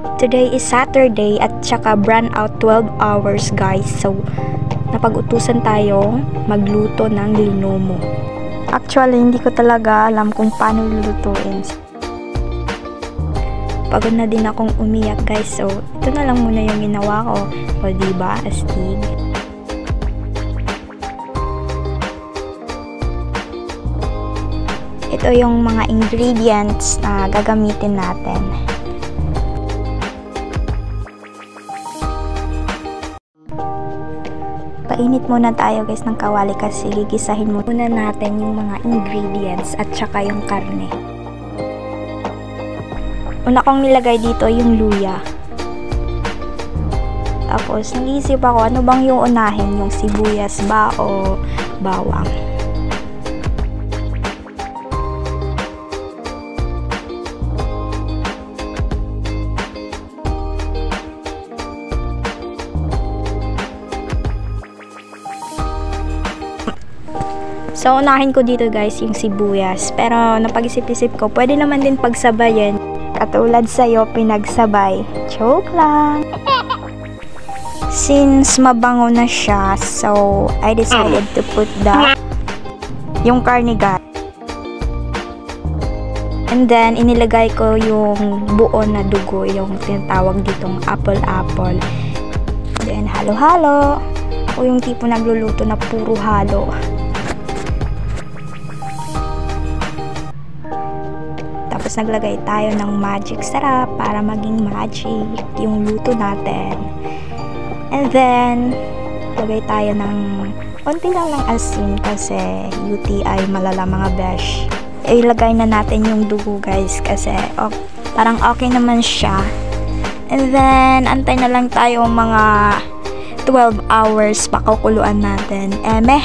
Today is Saturday at saka brand out 12 hours guys. So, napag-utusan tayong magluto ng linomo. Actually, hindi ko talaga alam kung paano lulutuin. Pagod na din akong umiyak guys. So, ito na lang muna yung ginawa ko. O diba, astig. Ito yung mga ingredients na gagamitin natin. Painit muna tayo guys ng kawali kasi gigisahin muna natin yung mga ingredients at saka yung karne. Una kong nilagay dito yung luya. Tapos nag-iisip ako ano bang yung unahin, yung sibuyas ba o bawang. So, unahin ko dito guys yung sibuyas. Pero, napag-isip-isip ko, pwede naman din pagsabayin. Katulad sa'yo, pinagsabay. Joke lang! Since mabango na siya, so, I decided to put yung karne guys. And then, inilagay ko yung buo na dugo, yung tinatawag ditong apple-apple. Then, halo-halo. O yung tipo nagluluto na puro halo. Tapos naglagay tayo ng magic sarap para maging magic yung luto natin. And then, lagay tayo ng konti lang ng asin kasi UTI malala mga besh. Ilagay na natin yung dugo guys kasi parang okay naman siya. And then, antay na lang tayo mga 12 hours pakukuluan natin. Meh,